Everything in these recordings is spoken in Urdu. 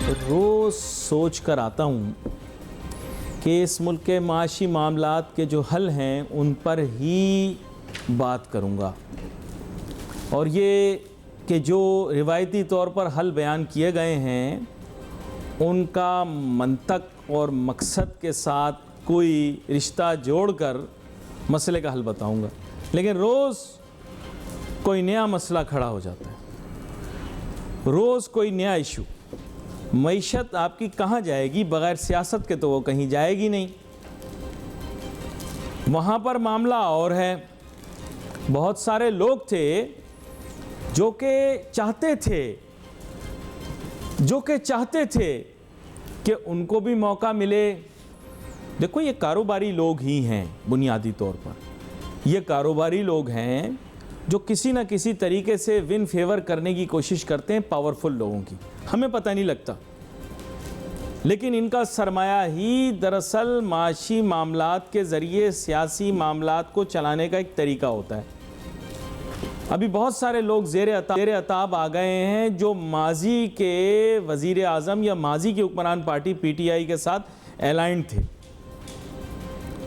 روز سوچ کر آتا ہوں کہ اس ملک کے معاشی معاملات کے جو حل ہیں ان پر ہی بات کروں گا، اور یہ کہ جو روایتی طور پر حل بیان کیے گئے ہیں ان کا منطق اور مقصد کے ساتھ کوئی رشتہ جوڑ کر مسئلے کا حل بتاؤں گا، لیکن روز کوئی نیا مسئلہ کھڑا ہو جاتا ہے، روز کوئی نیا ایشو۔ معیشت آپ کی کہاں جائے گی؟ بغیر سیاست کے تو وہ کہیں جائے گی نہیں۔ وہاں پر معاملہ اور ہے۔ بہت سارے لوگ تھے جو کہ چاہتے تھے کہ ان کو بھی موقع ملے۔ دیکھو، یہ کاروباری لوگ ہی ہیں، بنیادی طور پر یہ کاروباری لوگ ہیں جو کسی نہ کسی طریقے سے ون فیور کرنے کی کوشش کرتے ہیں پاورفل لوگوں کی، ہمیں پتہ نہیں لگتا، لیکن ان کا سرمایہ ہی دراصل معاشی معاملات کے ذریعے سیاسی معاملات کو چلانے کا ایک طریقہ ہوتا ہے۔ ابھی بہت سارے لوگ زیر عتاب آ گئے ہیں جو ماضی کے وزیر اعظم یا ماضی کی حکمران پارٹی پی ٹی آئی کے ساتھ الائنڈ تھے،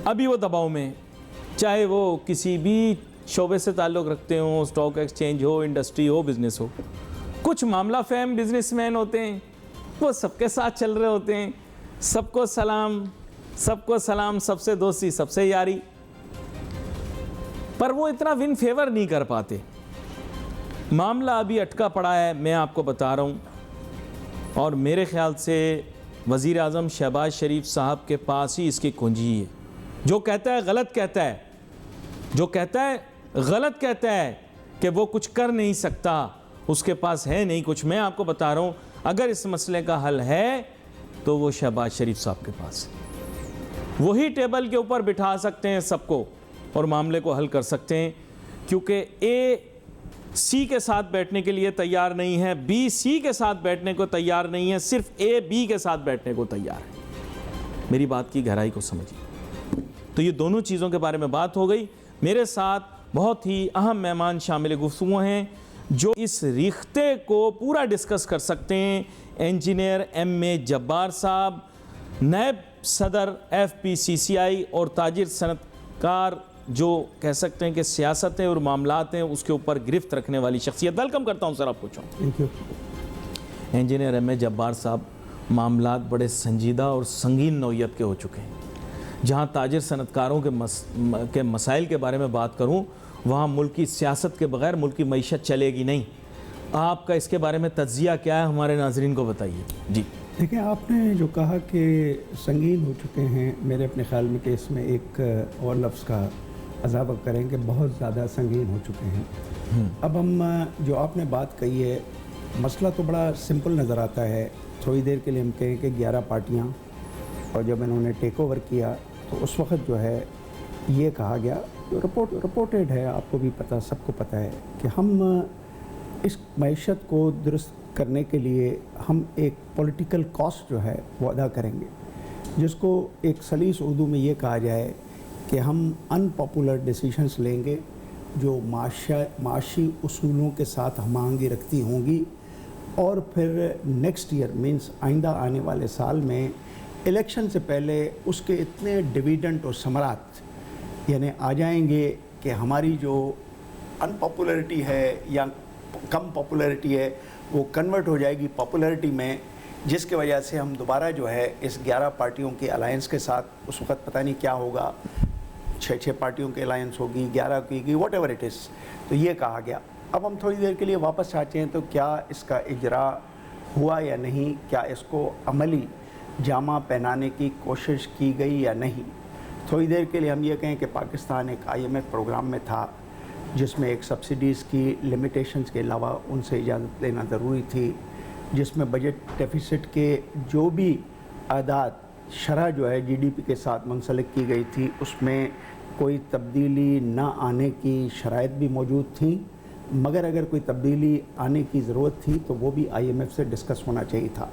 ابھی وہ دباؤ میں، چاہے وہ کسی بھی شعبے سے تعلق رکھتے ہوں، اسٹاک ایکسچینج ہو، انڈسٹری ہو، بزنس ہو۔ کچھ معاملہ فہم بزنس مین ہوتے ہیں، وہ سب کے ساتھ چل رہے ہوتے ہیں، سب کو سلام، سب سے دوستی، سب سے یاری، پر وہ اتنا ون فیور نہیں کر پاتے۔ معاملہ ابھی اٹکا پڑا ہے، میں آپ کو بتا رہا ہوں، اور میرے خیال سے وزیر اعظم شہباز شریف صاحب کے پاس ہی اس کی کنجی ہے۔ جو کہتا ہے غلط کہتا ہے، جو کہتا ہے غلط کہتا ہے کہ وہ کچھ کر نہیں سکتا، اس کے پاس ہے نہیں کچھ۔ میں آپ کو بتا رہا ہوں، اگر اس مسئلے کا حل ہے تو وہ شہباز شریف صاحب کے پاس ہے۔ وہی ٹیبل کے اوپر بٹھا سکتے ہیں سب کو اور معاملے کو حل کر سکتے ہیں، کیونکہ اے سی کے ساتھ بیٹھنے کے لیے تیار نہیں ہے، بی سی کے ساتھ بیٹھنے کو تیار نہیں ہے، صرف اے بی کے ساتھ بیٹھنے کو تیار ہے۔ میری بات کی گہرائی کو سمجھیے۔ تو یہ دونوں چیزوں کے بارے میں بات ہو گئی۔ میرے ساتھ بہت ہی اہم مہمان شامل گفتگو ہیں جو اس ریختے کو پورا ڈسکس کر سکتے ہیں۔ انجینئر ایم اے جبار صاحب، نائب صدر ایف پی سی سی آئی اور تاجر صنعت کار، جو کہہ سکتے ہیں کہ سیاستیں اور معاملات ہیں اس کے اوپر گرفت رکھنے والی شخصیت۔ ویلکم کرتا ہوں سر آپ کو۔ Thank you. انجینئر ایم اے جبار صاحب، معاملات بڑے سنجیدہ اور سنگین نوعیت کے ہو چکے ہیں۔ جہاں تاجر صنعت کاروں کے مسائل کے بارے میں بات کروں، وہاں ملکی سیاست کے بغیر ملکی معیشت چلے گی نہیں۔ آپ کا اس کے بارے میں تجزیہ کیا ہے، ہمارے ناظرین کو بتائیے۔ جی دیکھیں، آپ نے جو کہا کہ سنگین ہو چکے ہیں، میرے اپنے خیال میں کہ اس میں ایک اور لفظ کا اضافہ کریں کہ بہت زیادہ سنگین ہو چکے ہیں۔ اب ہم جو آپ نے بات کہی ہے، مسئلہ تو بڑا سمپل نظر آتا ہے۔ تھوڑی دیر کے لیے ہم کہیں کہ 11 پارٹیاں، اور جب انہوں نے ٹیک اوور کیا تو اس وقت جو ہے یہ کہا گیا، جو رپورٹڈ ہے، آپ کو بھی پتہ، سب کو پتہ ہے کہ ہم اس معیشت کو درست کرنے کے لیے ہم ایک پولیٹیکل کاسٹ جو ہے وہ ادا کریں گے، جس کو ایک سلیس اردو میں یہ کہا جائے کہ ہم ان پاپولر ڈیسیشنز لیں گے جو معاشی اصولوں کے ساتھ ہم آہنگی رکھتی ہوں گی، اور پھر نیکسٹ ایئر مینس آئندہ آنے والے سال میں الیکشن سے پہلے اس کے اتنے ڈویڈنٹ اور ثمرات یعنی آ جائیں گے کہ ہماری جو ان پاپولرٹی ہے یا کم پاپولرٹی ہے وہ کنورٹ ہو جائے گی پاپولرٹی میں، جس کی وجہ سے ہم دوبارہ جو ہے اس 11 پارٹیوں کے الائنس کے ساتھ، اس وقت پتہ نہیں کیا ہوگا، 6 پارٹیوں کی الائنس ہوگی، 11 کی واٹ ایور اٹ از، تو یہ کہا گیا۔ اب ہم تھوڑی دیر کے لیے واپس آتے ہیں تو کیا اس کا اجرا ہوا یا نہیں، کیا اس کو عملی جامہ پہنانے کی کوشش کی گئی یا نہیں۔ تھوڑی دیر کے لیے ہم یہ کہیں کہ پاکستان ایک IMF پروگرام میں تھا جس میں ایک سبسڈیز کی لمیٹیشنز کے علاوہ ان سے اجازت لینا ضروری تھی، جس میں بجٹ ڈیفیسٹ کے جو بھی اعداد شرح جو ہے GDP کے ساتھ منسلک کی گئی تھی، اس میں کوئی تبدیلی نہ آنے کی شرائط بھی موجود تھیں، مگر اگر کوئی تبدیلی آنے کی ضرورت تھی تو وہ بھی IMF سے ڈسکس ہونا چاہیے تھا۔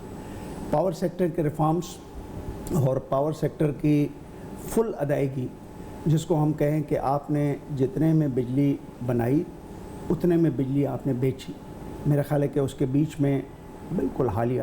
پاور سیکٹر کے ریفارمز اور پاور سیکٹر کی فل ادائیگی، جس کو ہم کہیں کہ آپ نے جتنے میں بجلی بنائی اتنے میں بجلی آپ نے بیچی، میرا خیال ہے کہ اس کے بیچ میں بالکل حالیہ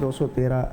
213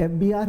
FBR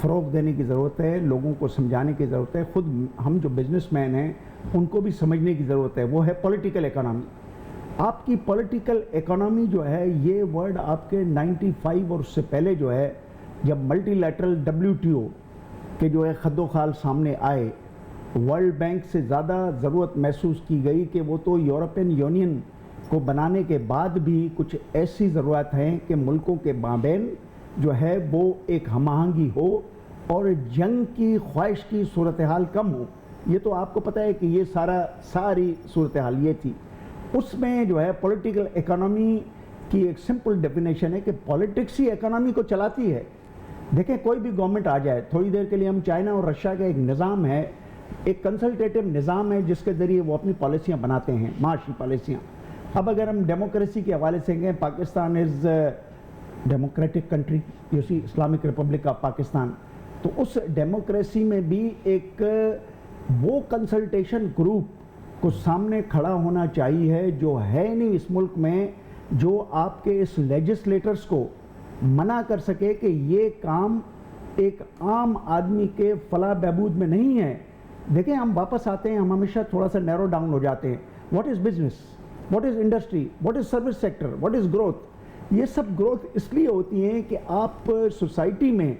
فروغ دینے کی ضرورت ہے, لوگوں کو سمجھانے کی ضرورت ہے. خود ہم جو بزنس مین ہیں ان کو بھی سمجھنے کی ضرورت ہے, وہ ہے پولیٹیکل اکانومی. آپ کی پولیٹیکل اکانومی جو ہے, یہ ورڈ آپ کے 95 اور اس سے پہلے جو ہے, جب ملٹی لیٹرل WTO کے جو ہے خد و خال سامنے آئے, ورلڈ بینک سے زیادہ ضرورت محسوس کی گئی کہ وہ تو یورپین یونین کو بنانے کے بعد بھی کچھ ایسی ضرورت ہیں کہ ملکوں کے مابین جو ہے وہ ایک ہم آہنگی ہو اور جنگ کی خواہش کی صورتحال کم ہو. یہ تو آپ کو پتہ ہے کہ یہ ساری صورتحال یہ تھی. اس میں جو ہے پولیٹیکل اکانومی کی ایک سمپل ڈیفینیشن ہے کہ پولیٹکس ہی اکانومی کو چلاتی ہے. دیکھیں کوئی بھی گورنمنٹ آ جائے, تھوڑی دیر کے لیے ہم چائنا اور رشیا کا ایک نظام ہے, ایک کنسلٹیٹو نظام ہے جس کے ذریعے وہ اپنی پالیسیاں بناتے ہیں, معاشی پالیسیاں. اب اگر ہم ڈیموکریسی کے حوالے سے کہیں, Pakistan is democratic country, you see Islamic republic of Pakistan, تو اس ڈیموکریسی میں بھی ایک وہ کنسلٹیشن گروپ کو سامنے کھڑا ہونا چاہیے جو ہے نہیں اس ملک میں, جو آپ کے اس لیجسلیٹرز کو منع کر سکے کہ یہ کام ایک عام آدمی کے فلاح بہبود میں نہیں ہے. دیکھیں ہم واپس آتے ہیں, ہم ہمیشہ تھوڑا سا نیرو ڈاؤن ہو جاتے ہیں. What is business, what is industry, what is service sector, what is growth. یہ سب گروتھ اس لیے ہوتی ہیں کہ آپ سوسائٹی میں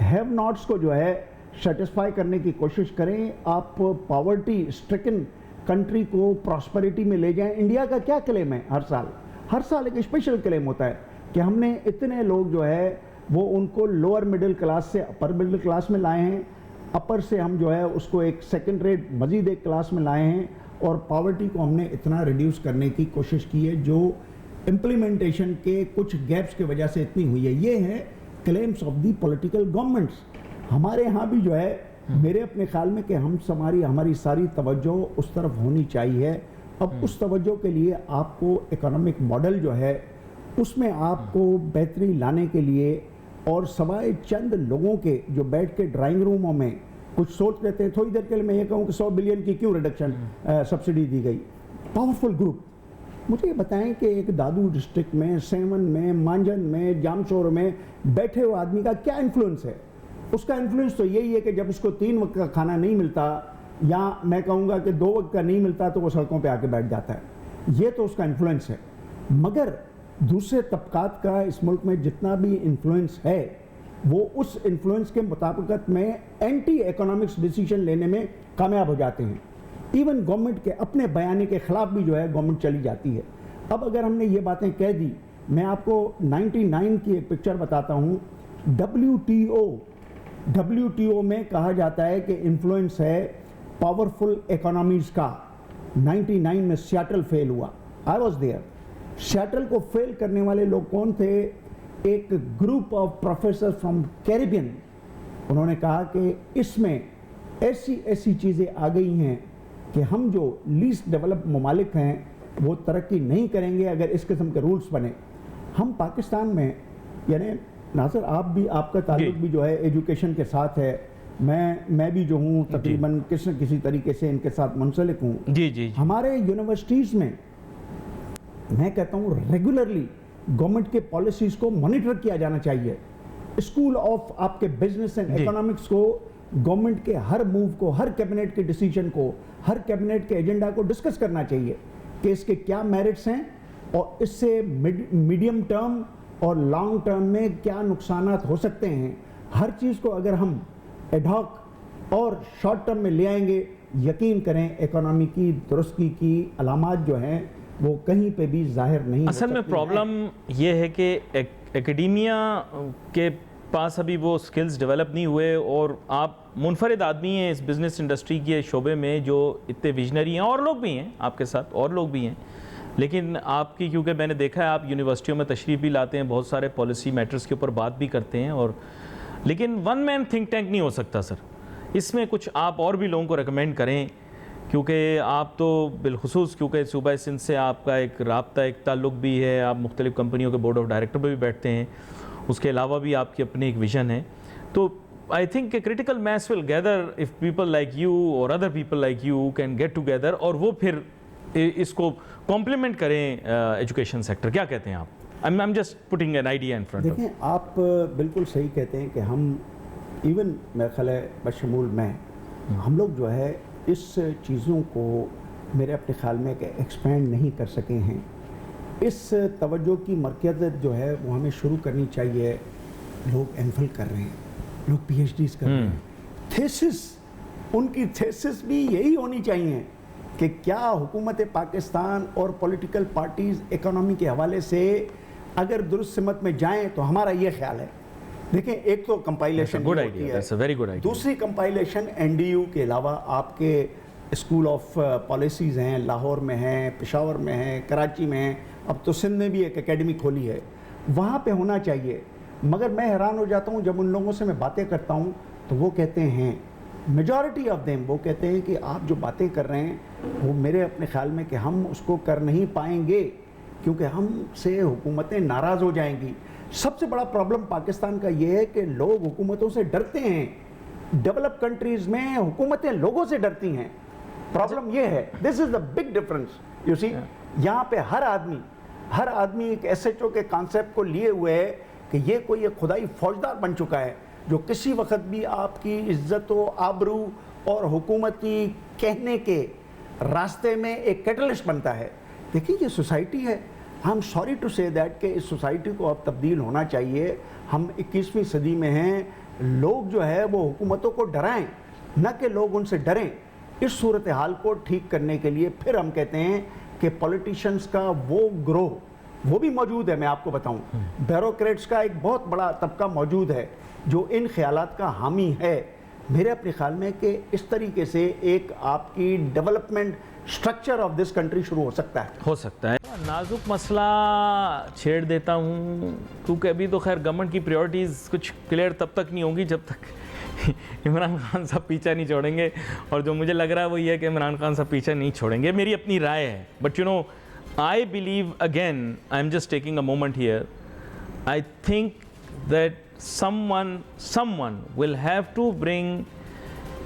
ہیو ناٹس کو جو ہے سیٹسفائی کرنے کی کوشش کریں, آپ پاورٹی اسٹرکن کنٹری کو پراسپیرٹی میں لے جائیں. انڈیا کا کیا کلیم ہے, ہر سال ایک اسپیشل کلیم ہوتا ہے کہ ہم نے اتنے لوگ جو ہے وہ ان کو لوور مڈل کلاس سے اپر مڈل کلاس میں لائے ہیں, اپر سے ہم جو ہے اس کو ایک سیکنڈ ریٹ مزید ایک کلاس میں لائے ہیں, اور پاورٹی کو ہم نے اتنا ریڈیوس کرنے کی کوشش کی ہے جو امپلیمنٹیشن کے کچھ گیپس کی وجہ سے اتنی ہوئی ہے. یہ ہے claims of the political governments. ہمارے ہاں بھی جو ہے میرے اپنے خیال میں کہ ہماری ساری توجہ اس طرف ہونی چاہیے. اب اس توجہ کے لیے آپ کو اکنامک ماڈل جو ہے اس میں آپ کو بہتری لانے کے لیے, اور سوائے چند لوگوں کے جو بیٹھ کے ڈرائنگ روموں میں کچھ سوچ لیتے ہیں, تھوڑی دیر کے لیے میں یہ کہوں کہ 100 بلین کی کیوں ریڈکشن سبسڈی دی گئی. پاورفل گروپ, مجھے یہ بتائیں کہ ایک دادو ڈسٹرکٹ میں, سیون میں, مانجن میں, جامشور میں بیٹھے ہوئے آدمی کا کیا انفلوئنس ہے. اس کا انفلوئنس تو یہی ہے کہ جب اس کو 3 وقت کا کھانا نہیں ملتا, یا میں کہوں گا کہ 2 وقت کا نہیں ملتا, تو وہ سڑکوں پہ آ کے بیٹھ جاتا ہے. یہ تو اس کا انفلوئنس ہے. مگر دوسرے طبقات کا اس ملک میں جتنا بھی انفلوئنس ہے, وہ اس انفلوئنس کے مطابقت میں اینٹی اکنامکس ڈیسیجن لینے میں کامیاب ہو جاتے ہیں. ایون گورنمنٹ کے اپنے بیانے کے خلاف بھی جو ہے گورنمنٹ چلی جاتی ہے. اب اگر ہم نے یہ باتیں کہہ دی, میں آپ کو 99 کی ایک پکچر بتاتا ہوں. WTO میں کہا جاتا ہے کہ انفلوئنس ہے پاورفل اکانومیز کا. 99 میں سیاٹل فیل ہوا. I was there. سیاٹل کو فیل کرنے والے لوگ کون تھے؟ ایک group of professor from Caribbean. انہوں نے کہا کہ اس میں ایسی چیزیں آ گئی ہیں کہ ہم جو لیسٹ ڈیولپ ممالک ہیں وہ ترقی نہیں کریں گے اگر اس قسم کے رولز بنے. ہم پاکستان میں, یعنی ناصر آپ کا تعلق بھی جو ہے ایجوکیشن کے ساتھ ہے, میں بھی جو ہوں تقریباً کسی طریقے سے ان کے ساتھ منسلک ہوں. جی. ہمارے یونیورسٹیز میں میں کہتا ہوں ریگولرلی گورنمنٹ کے پالیسیز کو مانیٹر کیا جانا چاہیے. اسکول آف آپ کے بزنس اینڈ اکنامکس کو گورنمنٹ کے ہر موو کو, ہر کیبنٹ کے ڈیسیجن کو, ہر کیبنٹ کے ایجنڈا کو ڈسکس کرنا چاہیے کہ اس کے کیا میرٹس ہیں اور اس سے میڈیم ٹرم اور لانگ ٹرم میں کیا نقصانات ہو سکتے ہیں. ہر چیز کو اگر ہم ایڈ ہاک اور شارٹ ٹرم میں لے آئیں گے, یقین کریں اکانومی کی درستگی کی علامات جو ہیں وہ کہیں پہ بھی ظاہر نہیں. اصل میں پرابلم یہ ہے کہ اکیڈیمیا کے پاس ابھی وہ سکلز ڈیولپ نہیں ہوئے, اور آپ منفرد آدمی ہیں اس بزنس انڈسٹری کے شعبے میں جو اتنے ویژنری ہیں, اور لوگ بھی ہیں آپ کے ساتھ, اور لوگ بھی ہیں, لیکن آپ کی, کیونکہ میں نے دیکھا ہے آپ یونیورسٹیوں میں تشریف بھی لاتے ہیں, بہت سارے پالیسی میٹرز کے اوپر بات بھی کرتے ہیں, اور لیکن ون مین تھنک ٹینک نہیں ہو سکتا سر. اس میں کچھ آپ اور بھی لوگوں کو ریکمینڈ کریں, کیونکہ آپ تو بالخصوص کیونکہ صوبہ سندھ سے آپ کا ایک رابطہ, ایک تعلق بھی ہے, آپ مختلف کمپنیوں کے بورڈ آف ڈائریکٹر پہ بھی بیٹھتے ہیں, اس کے علاوہ بھی آپ کی اپنی ایک ویژن ہے. تو آئی تھنک کہ critical mass will gather of people like you اور other people like you can get together, اور وہ پھر اس کو کمپلیمنٹ کریں ایجوکیشن سیکٹر. کیا کہتے ہیں آپ؟ I'm just putting an idea in front of. دیکھیں آپ بالکل صحیح کہتے ہیں کہ ہم ایون میرا خیال ہے بشمول میں ہم لوگ جو ہے اس چیزوں کو میرے اپنے خیال میں کہ ایکسپینڈ نہیں کر سکے ہیں. اس توجہ کی مرکزیت جو ہے وہ ہمیں شروع کرنی چاہیے. لوگ ایم فل کر رہے ہیں, لوگ پی ایچ ڈیز کر رہے ہیں, تھیسس ان کی تھیسس بھی یہی ہونی چاہیے کہ کیا حکومت پاکستان اور پولیٹیکل پارٹیز اکانومی کے حوالے سے اگر درست سمت میں جائیں تو ہمارا یہ خیال ہے. دیکھیں ایک تو کمپائلیشن ہوتی ہے, دوسری کمپائلیشن این ڈی یو کے علاوہ آپ کے اسکول آف پالیسیز ہیں, لاہور میں ہیں, پشاور میں ہیں, کراچی میں ہیں, اب تو سندھ میں بھی ایک اکیڈمی کھولی ہے, وہاں پہ ہونا چاہیے. مگر میں حیران ہو جاتا ہوں جب ان لوگوں سے میں باتیں کرتا ہوں تو وہ کہتے ہیں, میجورٹی آف دیم وہ کہتے ہیں کہ آپ جو باتیں کر رہے ہیں وہ میرے اپنے خیال میں کہ ہم اس کو کر نہیں پائیں گے کیونکہ ہم سے حکومتیں ناراض ہو جائیں گی. سب سے بڑا پرابلم پاکستان کا یہ ہے کہ لوگ حکومتوں سے ڈرتے ہیں. ڈیولپ کنٹریز میں حکومتیں لوگوں سے ڈرتی ہیں. پرابلم یہ ہے, دس از دا بگ ڈفرنس. یو سی, یہاں پہ ہر آدمی ایک ایس ایچ او کے کانسیپٹ کو لیے ہوئے ہے کہ یہ کوئی ایک خدائی فوجدار بن چکا ہے جو کسی وقت بھی آپ کی عزت و آبرو اور حکومتی کہنے کے راستے میں ایک کیٹلسٹ بنتا ہے. دیکھیں یہ سوسائٹی ہے, I am sorry to say that کہ اس سوسائٹی کو اب تبدیل ہونا چاہیے. ہم 21ویں صدی میں ہیں, لوگ جو ہے وہ حکومتوں کو ڈرائیں نہ کہ لوگ ان سے ڈریں. اس صورتحال کو ٹھیک کرنے کے لیے پھر ہم کہتے ہیں کہ پولیٹیشنز کا وہ گروہ وہ بھی موجود ہے. میں آپ کو بتاؤں, بیوروکریٹس کا ایک بہت بڑا طبقہ موجود ہے جو ان خیالات کا حامی ہے. میرے اپنے خیال میں کہ اس طریقے سے ایک آپ کی development structure of this country شروع ہو سکتا ہے. نازک مسئلہ چھیڑ دیتا ہوں کیونکہ ابھی تو خیر گورنمنٹ کی پریورٹیز کچھ کلیئر تب تک نہیں ہوں گی جب تک عمران خان صاحب پیچھا نہیں چھوڑیں گے, اور جو مجھے لگ رہا ہے وہ یہ ہے کہ عمران خان صاحب پیچھا نہیں چھوڑیں گے. میری اپنی رائے ہے, but you know I believe, again, I'm just taking a moment here, I think that someone will have to bring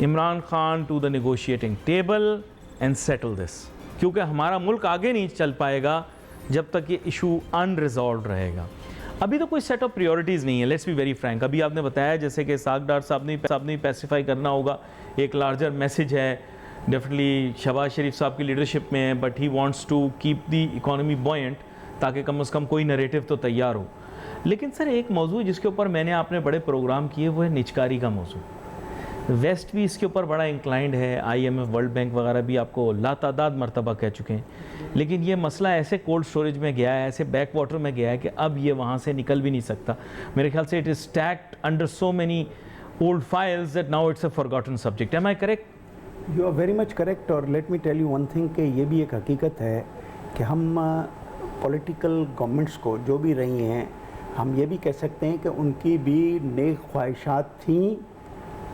Imran Khan to the negotiating table and settle this. کیونکہ ہمارا ملک آگے نہیں چل پائے گا جب تک یہ ایشو unresolved رہے گا. ابھی تو کوئی سیٹ آف پریورٹیز نہیں ہے, لیٹس بی ویری فرینک. ابھی آپ نے بتایا جیسے کہ اسحاق ڈار صاحب نے پیسیفائی کرنا ہوگا, ایک لارجر میسیج ہے, ڈیفینیٹلی شہباز شریف صاحب کی لیڈرشپ میں ہے, but he wants to keep the economy buoyant تاکہ کم از کم کوئی نریٹو تو تیار ہو. لیکن سر ایک موضوع جس کے اوپر میں نے آپ نے بڑے پروگرام کیے وہ ہے نجکاری کا موضوع. ویسٹ بھی اس کے اوپر بڑا انکلائنڈ ہے, I M F, world bank وغیرہ بھی آپ کو لاتعداد مرتبہ کہہ چکے ہیں. لیکن یہ مسئلہ ایسے کولڈ سٹوریج میں گیا ہے, ایسے بیک واٹر میں گیا ہے کہ اب یہ وہاں سے نکل بھی نہیں سکتا. میرے خیال سے it is stacked under so many old files that now it's a forgotten subject. Am I correct? You are very much correct. اور let me tell you one thing کہ یہ بھی ایک حقیقت ہے کہ ہم پولیٹیکل گورنمنٹس کو جو بھی رہی ہیں ہم یہ بھی کہہ سکتے ہیں کہ ان کی بھی نیک خواہشات تھیں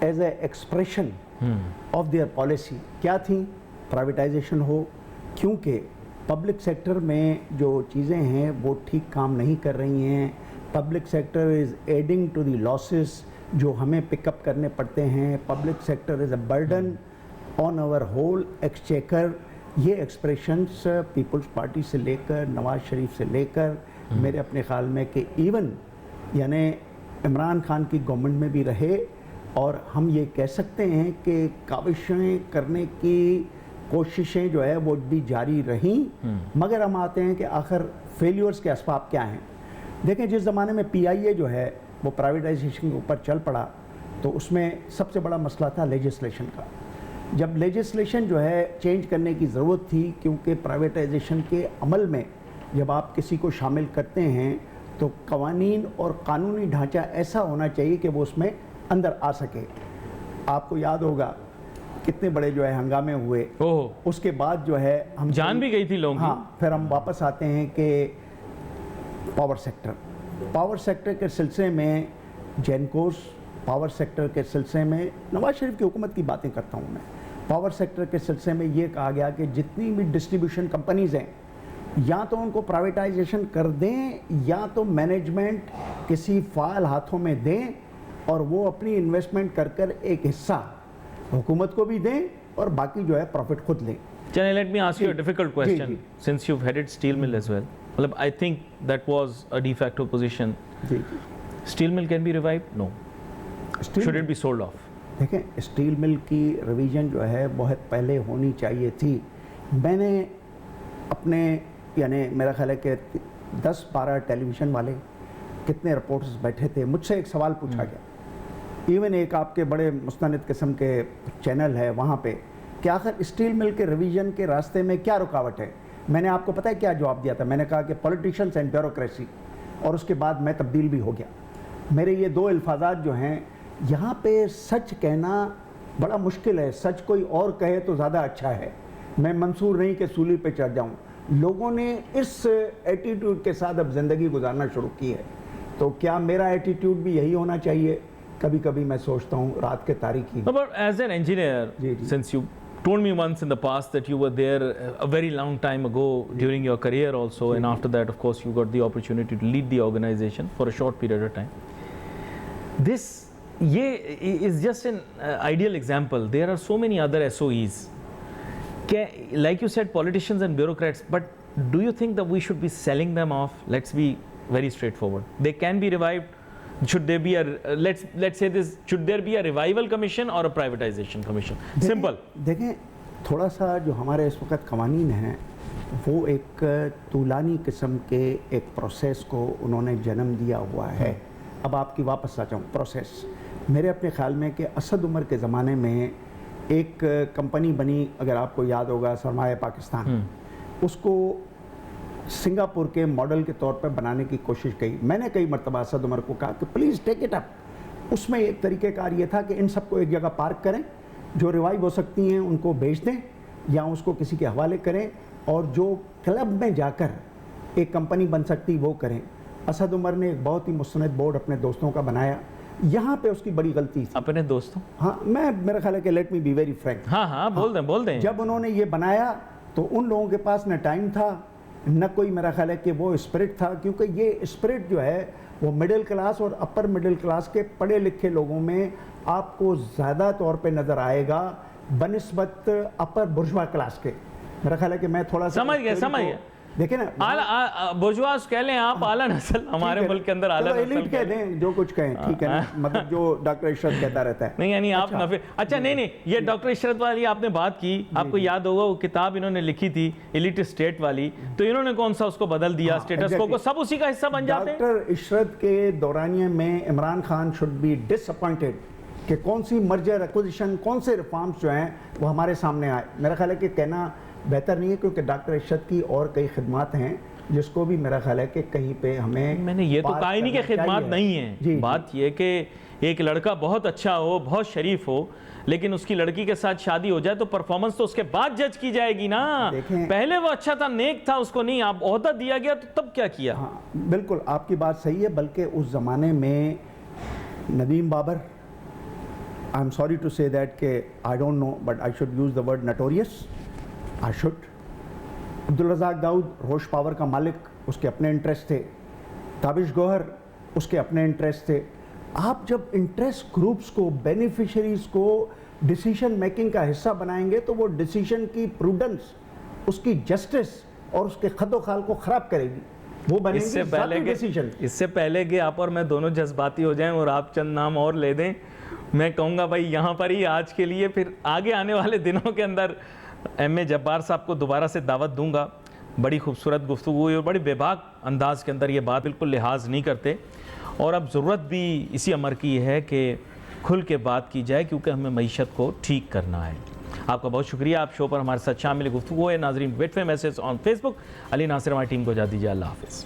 as a expression of their policy. کیا تھیں؟ پرائیویٹائزیشن ہو, کیونکہ پبلک سیکٹر میں جو چیزیں ہیں وہ ٹھیک کام نہیں کر رہی ہیں. Public sector is adding to the losses جو ہمیں پک اپ کرنے پڑتے ہیں. Public sector is a burden on our whole exchequer. یہ ایکسپریشنس پیپلز پارٹی سے لے کر نواز شریف سے لے کر میرے اپنے خیال میں کہ ایون یعنی عمران خان کی گورنمنٹ میں بھی رہے. اور ہم یہ کہہ سکتے ہیں کہ کاوشیں کرنے کی کوششیں جو ہے وہ بھی جاری رہیں. مگر ہم آتے ہیں کہ آخر فیلیورز کے اسباب کیا ہیں. دیکھیں جس زمانے میں پی آئی اے جو ہے وہ پرائیویٹائزیشن کے اوپر چل پڑا تو اس میں سب سے بڑا مسئلہ تھا لیجسلیشن کا. جب لیجسلیشن جو ہے چینج کرنے کی ضرورت تھی کیونکہ پرائیویٹائزیشن کے عمل میں جب آپ کسی کو شامل کرتے ہیں تو قوانین اور قانونی ڈھانچہ ایسا ہونا چاہیے کہ وہ اس میں اندر آ سکے. آپ کو یاد ہوگا کتنے بڑے جو ہے ہنگامے ہوئے, اس کے بعد جو ہے ہم جان بھی گئی تھی لوگوں کی. ہاں, پھر ہم واپس آتے ہیں کہ پاور سیکٹر کے سلسلے میں جینکوز, پاور سیکٹر کے سلسلے میں نواز شریف کی حکومت کی باتیں کرتا ہوں میں. پاور سیکٹر کے سلسلے میں یہ کہا گیا کہ جتنی بھی ڈسٹریبیوشن کمپنیز ہیں یا تو ان کو پرائیویٹائزیشن کر دیں یا تو مینجمنٹ کسی فعال ہاتھوں میں دیں اور وہ اپنی انویسٹمنٹ کر کر ایک حصہ حکومت کو بھی دیں اور باقی جو ہے پروفٹ خود لیں. چلیں let me ask you a difficult question since you had steel mill as well. مطلب I think that was a de facto position. Steel mill can be revived? No. should it be sold off? دیکھیں اسٹیل مل کی ریویژن جو ہے بہت پہلے ہونی چاہیے تھی. میں نے اپنے یعنی میرا خیال ہے کہ 10-12 ٹیلی ویژن والے کتنے رپورٹرز بیٹھے تھے, مجھ سے ایک سوال پوچھا گیا, ایون ایک آپ کے بڑے مستند قسم کے چینل ہے وہاں پہ, کہ آخر اسٹیل مل کے ریویژن کے راستے میں کیا رکاوٹ ہے. میں نے آپ کو پتہ ہے کیا جواب دیا تھا؟ میں نے کہا کہ پولیٹیشنز اینڈ بیوروکریسی, اور اس کے بعد میں تبدیل بھی ہو گیا. میرے یہ 2 الفاظات جو ہیں, یہاں پہ سچ کہنا بڑا مشکل ہے, سچ کوئی اور کہے تو زیادہ اچھا ہے. میں منصور نہیں کہ سولی پہ چڑھ جاؤں. لوگوں نے اس ایٹیٹیوڈ کے ساتھ اب زندگی گزارنا شروع کی ہے, تو کیا میرا ایٹیٹیوڈ بھی یہی ہونا چاہیے؟ کبھی کبھی میں سوچتا ہوں رات کے تاریکی. But as an engineer, since you told me once in the past that you were there a very long time ago during your career also, and after that of course you got the opportunity to lead the organization for a short period of time. This is just an ideal example. There are so many other SOEs. Like you said, politicians and bureaucrats, but do you think that we should be selling them off? Let's be very straightforward. They can be revived. Should there be a let's say this, should there be a revival commission or a privatization commission? Simple. دیکھیں تھوڑا سا جو ہمارے اس وقت قوانین ہیں وہ ایک طولانی قسم کے ایک پروسیس کو انہوں نے جنم دیا ہوا ہے. اب آپ کی واپس آ جاؤں پروسیس. میرے اپنے خیال میں کہ اسد عمر کے زمانے میں ایک کمپنی بنی, اگر آپ کو یاد ہوگا, سرمایہ پاکستان. اس کو سنگاپور کے ماڈل کے طور پر بنانے کی کوشش کی. میں نے کئی مرتبہ اسد عمر کو کہا کہ پلیز ٹیک اٹ اپ. اس میں ایک طریقہ کار یہ تھا کہ ان سب کو ایک جگہ پارک کریں, جو ریوائیو ہو سکتی ہیں ان کو بیچ دیں یا اس کو کسی کے حوالے کریں, اور جو کلب میں جا کر ایک کمپنی بن سکتی وہ کریں. اسد عمر نے ایک بہت ہی مستند بورڈ اپنے دوستوں کا بنایا. یہاں پہ اس کی بڑی غلطی تھی. اپنے دوستوں؟ ہاں, میں میرا خیال ہے کہ let me be very frank. ہاں بول دیں. جب انہوں نے یہ بنایا تو ان لوگوں کے پاس نہ ٹائم تھا نہ کوئی میرا خیال ہے کہ وہ اسپرٹ تھا, کیونکہ یہ اسپرٹ جو ہے وہ مڈل کلاس اور اپر مڈل کلاس کے پڑھے لکھے لوگوں میں آپ کو زیادہ طور پہ نظر آئے گا بنسبت اپر برجوا کلاس کے. میرا خیال ہے کہ میں تھوڑا سا سمجھ گیا. دیکھیں نا, برجواز کہہ لیں آپ, اعلیٰ نسل ہمارے ملک کے اندر اعلیٰ نسل کہہ دیں, جو کچھ کہیں ٹھیک ہے نا, مطلب جو ڈاکٹر عشرت کہتا رہتا ہے. نہیں یعنی آپ اچھا نہیں, یہ ڈاکٹر عشرت والی آپ نے بات کی, آپ کو یاد ہوگا وہ کتاب انہوں نے لکھی تھی ایلیٹ اسٹیٹ والی, تو انہوں نے کون سا اس کو بدل دیا, اسٹیٹس کو سب اسی کا حصہ بن جاتے ہیں. ڈاکٹر عشرت کے دورانیے میں عمران خان شوڈ بی ڈس اپوائنٹڈ کہ کون سی مرجر ایکوزیشن, کون سے ریفارمز جو ہیں وہ ہمارے سامنے آئے. میرا خیال ہے کہ کہنا بہتر نہیں ہے, کیونکہ ڈاکٹر عشرت کی اور کئی خدمات ہیں جس کو بھی میرا خیال ہے کہ کہیں پہ ہمیں, میں نے یہ تو کہا ہی نہیں کہ خدمات نہیں ہیں. بات یہ کہ ایک لڑکا بہت اچھا ہو, بہت شریف ہو, لیکن اس کی لڑکی کے ساتھ شادی ہو جائے تو پرفارمنس تو اس کے بعد جج کی جائے گی نا. پہلے وہ اچھا تھا, نیک تھا, اس کو نہیں آپ عہدہ دیا گیا تو تب کیا کیا. ہاں بالکل آپ کی بات صحیح ہے. بلکہ اس زمانے میں Nadeem Babar, I am sorry to say that کہ I don't know but I should use the word notorious, I should. Abdul Razak Dawood ہوش پاور کا مالک, اس کے اپنے انٹرسٹ تھے. تابش گوہر, اس کے اپنے انٹرسٹ تھے. آپ جب انٹرسٹ گروپس کو, بینیفیشریز کو ڈیسیشن میکنگ کا حصہ بنائیں گے تو وہ ڈیسیشن کی پروڈنس, اس کی جسٹس اور اس کے خد و خال کو خراب کرے گی. وہ بنے گی ذاتی ڈیسیشن. اس سے پہلے کہ آپ اور میں دونوں جذباتی ہو جائیں اور آپ چند نام اور لے دیں, میں کہوں گا بھائی یہاں پر ہی آج کے لیے, پھر آگے آنے والے دنوں کے اندر ایم اے جبار صاحب کو دوبارہ سے دعوت دوں گا. بڑی خوبصورت گفتگو ہوئی اور بڑی بے باک انداز کے اندر یہ بات بالکل لحاظ نہیں کرتے, اور اب ضرورت بھی اسی امر کی ہے کہ کھل کے بات کی جائے, کیونکہ ہمیں معیشت کو ٹھیک کرنا ہے. آپ کا بہت شکریہ, آپ شو پر ہمارے ساتھ شامل گفتگو ہے. ناظرین wait for message on Facebook. Ali Nasir ہماری ٹیم کو اجازت دیجیے. اللہ حافظ.